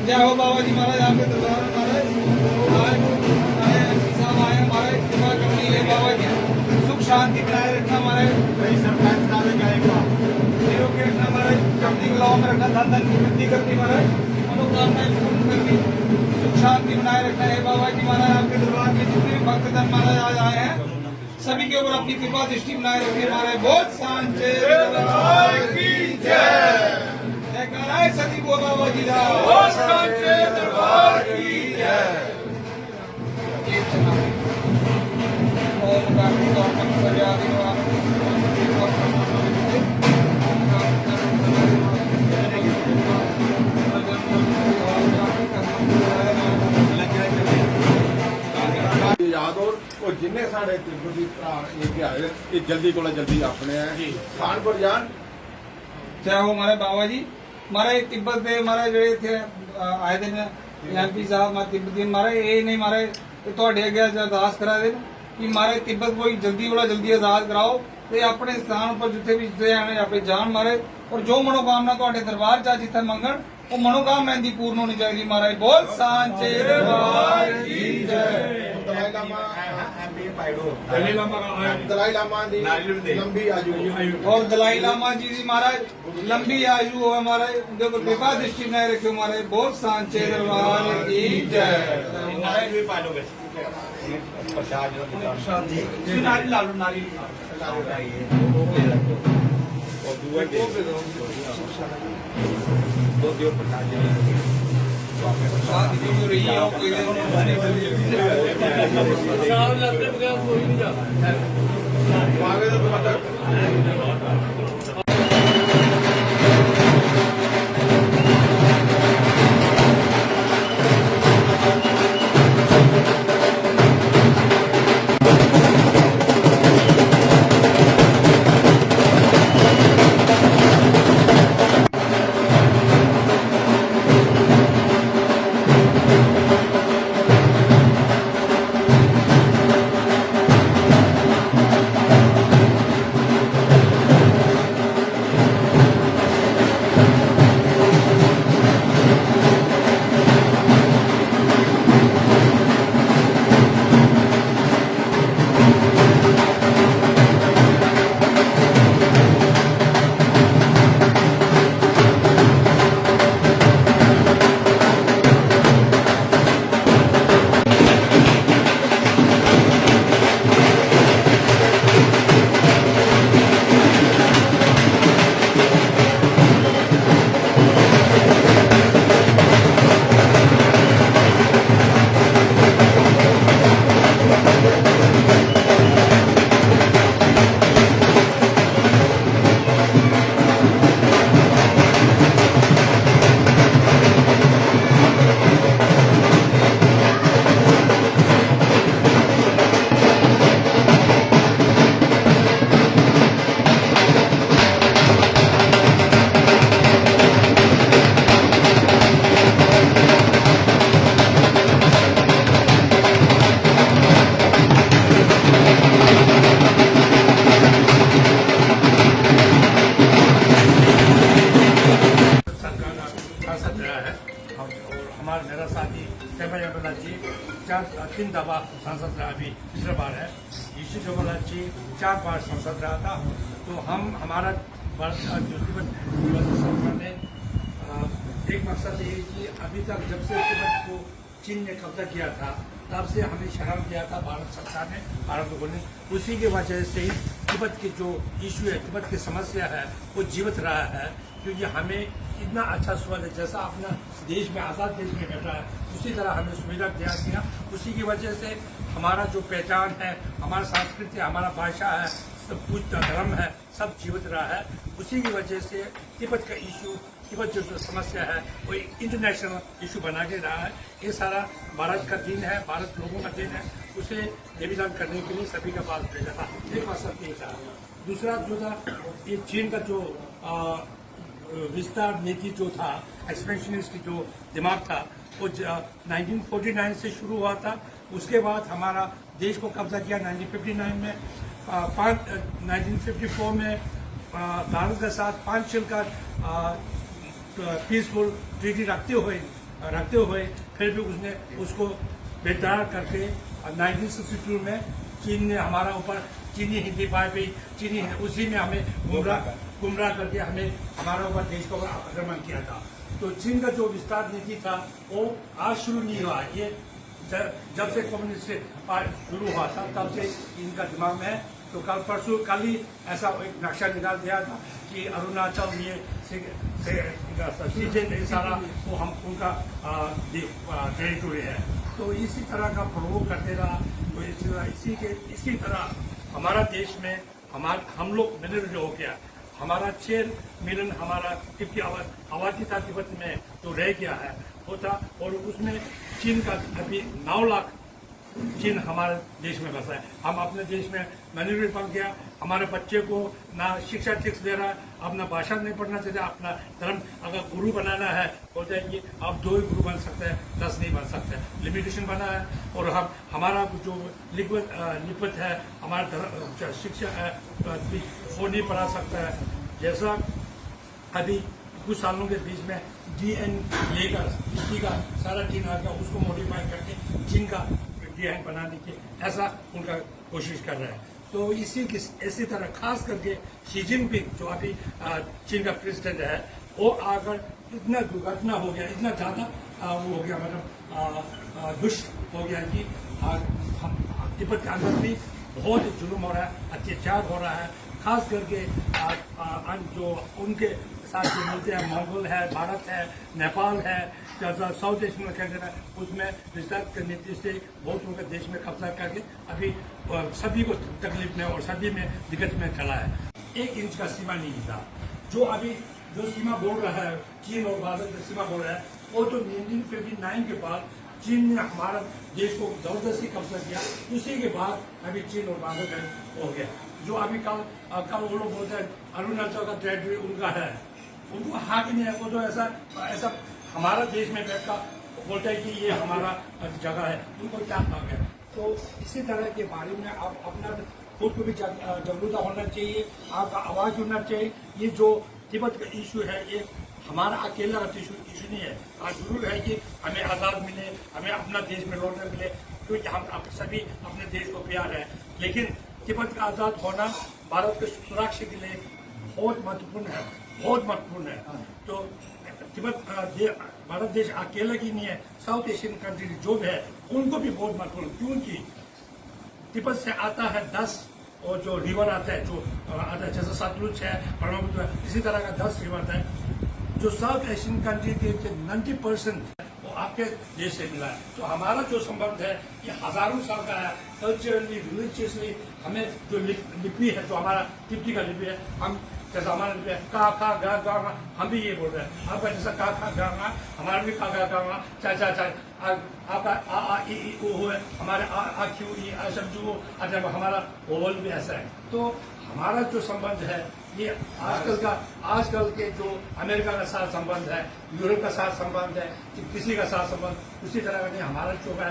जय हो बाबा जी महाराज, आपके दरबार महाराज साहब आए महाराज, कृपा करनी है बाबा जी, सुख शांति बनाए रखना महाराज, के रखना महाराज, चढ़ती कलाओं में रखना, धन धन की वृद्धि करनी महाराज, मनोकामनाएं पूर्ण करनी, सुख शांति बनाए रखना है बाबा जी महाराज। आपके दरबार में जितने भी भक्तजन महाराज आज आए हैं सभी के ऊपर अपनी कृपा दृष्टि बनाए रखिए महाराज। बहुत सांचे सती बोल बाबा जी का दरबार की जय। ओम याद और जिन्हें साढ़े तिब्बती जल्दी को जल्दी अपने स्थान पर जान। जय हो हमारे बाबा जी महाराज। तिब्बत के महाराज ਜਿਹੜੇ ਇੱਥੇ ਆਏ ਦੇ ਨੇ ਐਮਪੀ ਸਾਹਿਬ ਮੈਂ ਤਿੱਬਤੀ महाराज ਇਹ ਨਹੀਂ महाराज ਤੁਹਾਡੇ ਅੱਗੇ ਅਰਦਾਸ ਕਰਾ ਦੇਣ ਕਿ महाराज तिब्बत ਕੋਈ ਜਲਦੀ ਵਾਲਾ ਜਲਦੀ ਆਜ਼ਾਦ ਕਰਾਓ ਤੇ ਆਪਣੇ ਸਥਾਨ ਉੱਪਰ ਜਿੱਥੇ ਵੀ ਜਿੱਥੇ ਆਣੇ ਆਪੇ ਜਾਣ महाराज। ਔਰ ਜੋ ਮਨੋਕਾਮਨਾ ਤੁਹਾਡੇ ਦਰਬਾਰ ਚ ਜਿੱਥੇ ਮੰਗਣ ਉਹ ਮਨੋਕਾਮਨਾ ਦੀ ਪੂਰਨ ਹੋਣੀ ਚਾਹੀਦੀ महाराज। ਬਹੁਤ ਸਾਂਚੇ ਦਰਬਾਰ ਕੀ ਜੈ। दलाई लामा दी लंबी आयु और दलाई लामा जी की महाराज लंबी आयु हो महाराज, उनके ऊपर कृपा दृष्टि बनाए रखियो महाराज। बहुत सांचे दरबार की जय। कोई नहीं जा 3 दफा सांसद रहा, अभी तीसरा बार है। ईशू जवाहरलाल जी 4 बार सांसद रहा था। तो हमारा भारत का जो तिब्बत सरकार ने एक मकसद ये कि अभी तक जब से तिब्बत को चीन ने कब्जा किया था तब से हमें शरण दिया था भारत सरकार ने, भारत लोगों ने। उसी की वजह से ही तिब्बत की जो इशू है, तिब्बत की समस्या है, वो जीवित रहा है। क्योंकि हमें इतना अच्छा स्वाद है, जैसा अपना देश में आज़ाद देश में बैठा है उसी तरह हमें सुविधा दिया गया। उसी की वजह से हमारा जो पहचान है, हमारा संस्कृति है, हमारा भाषा है, सब कुछ धर्म है, सब जीवित रहा है। उसी की वजह से तिब्बत का इशू, तिब्बत जो समस्या है वो एक इंटरनेशनल इशू बना के रहा है। ये सारा भारत का दिन है, भारत लोगों का दिन है। उसे निवेदन करने के लिए सभी का पास भेजा था। एक मकसद ये था। दूसरा जो था, ये चीन का जो विस्तार नीति जो था, एक्सपेंशनिस्ट जो दिमाग था, वो 1949 से शुरू हुआ था। उसके बाद हमारा देश को कब्जा किया 1959 में। 1954 में भारत के साथ 5 साल का पीसफुल ट्रीटी रखते हुए फिर भी उसने उसको बेदार करके 1962 में चीन ने हमारा ऊपर चीनी हिंदी भाई चीनी उसी में हमें गुमराह करके हमें हमारा ऊपर देश को आक्रमण किया था। तो चीन का जो विस्तार नीति था वो आज शुरू नहीं हुआ। ये जब से कम्युनिस्ट शुरू हुआ था तब से इनका दिमाग में है। तो कल ही ऐसा एक नक्शा निकाल दिया था कि अरुणाचल ये सारा वो हम उनका टेरिटोरी है। तो इसी तरह का प्रयोग करते रहा। तो इसी तरह हमारा देश में हम लोग मिनट हो गया। हमारा 6 मिलियन हमारा तिब्बती आबादी था तिब्बत में जो रह गया है होता, और उसमें चीन का अभी 9 लाख चीन हमारे देश में बसा है। हम अपने देश में मैन्यूरिटी बन गया। हमारे बच्चे को ना शिक्षा ठीक से दे रहा है, अपना भाषा नहीं पढ़ना चाहिए, अपना धर्म अगर गुरु बनाना है बोलते हैं कि आप 2 ही गुरु बन सकते हैं, 10 नहीं बन सकते, लिमिटेशन बना है। और हमारा जो लिपत है, हमारा शिक्षा है वो नहीं पढ़ा सकता है। जैसा अभी कुछ सालों के बीच में DN लेकर हिंदी का सारा चीन आ गया, उसको मॉडिफाई करके चीन का DN बनाने की ऐसा उनका कोशिश कर रहा है। तो इसी तरह खास करके शी जिनपिंग जो अभी चीन का प्रेसिडेंट है, वो आकर इतना दुर्घटना हो गया, इतना ज़्यादा वो हो गया, मतलब दुष्ट हो गया कि तिब्बत के अंदर भी बहुत जुल्म हो रहा है, अत्याचार हो रहा है। खास करके जो उनके साथ जो मिलते हैं, मंगोल है, भारत है, नेपाल है, साउथ एशियन कंट्री है, उसमें विस्तार की नीति से बहुत उनके देश में कब्जा करके अभी सभी को तकलीफ में और सभी में दिक्कत में चला है। 1 इंच का सीमा नहीं था। जो अभी जो सीमा बोल रहा है, चीन और भारत की सीमा बोल रहा है, वो तो 1959 के बाद चीन ने हमारा देश को जबरदस्ती कब्जा किया। उसी के बाद अभी चीन और भारत हो गया। जो अभी कल वो लोग बोलते हैं अरुणाचल का टेरिटरी उनका है, उनको हक नहीं है। वो तो ऐसा हमारा देश में बैठकर बोलते हैं कि ये हमारा जगह है, उनको क्या हक है। तो इसी तरह के बारे में आप अपना खुद को भी जागरूकता होना चाहिए, आपका आवाज होना चाहिए। ये जो तिब्बत का इशू है, ये हमारा अकेला इशू नहीं है। जरूर है कि हमें आज़ाद मिले, हमें अपना देश में लौटने मिले, क्योंकि हम सभी अपने देश को प्यार है। लेकिन तिब्बत का आज़ाद होना भारत के सुरक्षा के लिए बहुत महत्वपूर्ण है, बहुत महत्वपूर्ण है। तो तिब्बत भारत देश अकेला की नहीं है, साउथ एशियन कंट्री जो भी है उनको भी बहुत महत्वपूर्ण, क्योंकि तिब्बत से आता है 10 और जो रिवर आता है, जो आता है जैसे सतलुज है, ब्रह्मपुत्र है, इसी तरह का 10 रिवर है। जो साउथ एशियन कंट्री के 90% वो आपके देश से मिला है। तो हमारा जो संबंध है ये हजारों साल का है। कल्चरली, रिलीजियसली हमें जो लिपि है, जो हमारा तिब्बती का लिपि है, हम जैसा हमारा लिपि है का खा गा गा, हम भी ये बोल रहे हैं। आपका जैसा का खा गा गा, हमारा भी का गा गा, चा चा चा, आपका आ ई ओ है, हमारे आ क्यू ई आ शब्दों, अच्छा हमारा ओवल भी ऐसा है। तो हमारा जो संबंध है ये आजकल के जो अमेरिका का साथ संबंध है, यूरोप का साथ संबंध है, किसी का साथ संबंध उसी तरह का नहीं। हमारा जो है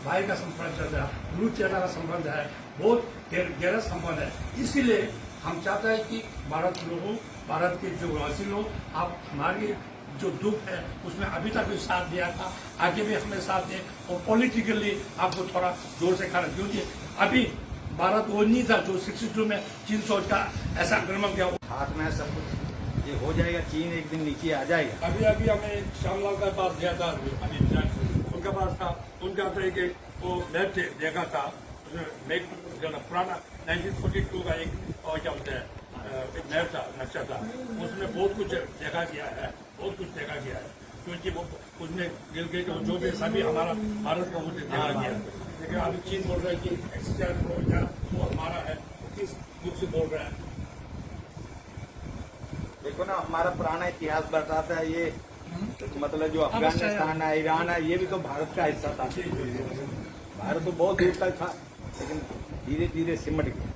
भाई का संबंध चल रहा है, रूट चेहरा का संबंध है, बहुत गहरा संबंध है। इसीलिए हम चाहते हैं कि भारत के जो वासी लोग, आप हमारी जो दुख है उसमें अभी तक भी साथ दिया था, आगे भी हमें साथ दे, और पॉलिटिकली आपको थोड़ा जोर से खाना, क्योंकि अभी भारत वो नहीं था जो 62 में चीन सोच का ऐसा आक्रमण किया। हाथ में सब कुछ ये हो जाएगा, चीन एक दिन नीचे आ जाएगा। अभी अभी हमें श्यामलाल के पास गया था, अभी उनके पास था, उनका तो एक वो मैप देखा था, उसमें मैप जो ना पुराना 1942 का एक और क्या बोलते हैं एक मैप था, नक्शा था, उसमें बहुत कुछ देखा गया है, बहुत कुछ देखा गया है, क्योंकि वो उसमें गिलगित और जो भी सभी हमारा भारत का मुझे देखा गया है। लेकिन अभी चीन बोल रहा है कि एक्सचेंज वो हमारा है, किस मुख से बोल रहा है। देखो ना, हमारा पुराना इतिहास बताता है ये, मतलब जो अफगानिस्तान है, ईरान है, ये भी तो भारत का हिस्सा था। भारत तो बहुत दूर तक था, लेकिन धीरे धीरे सिमट गया।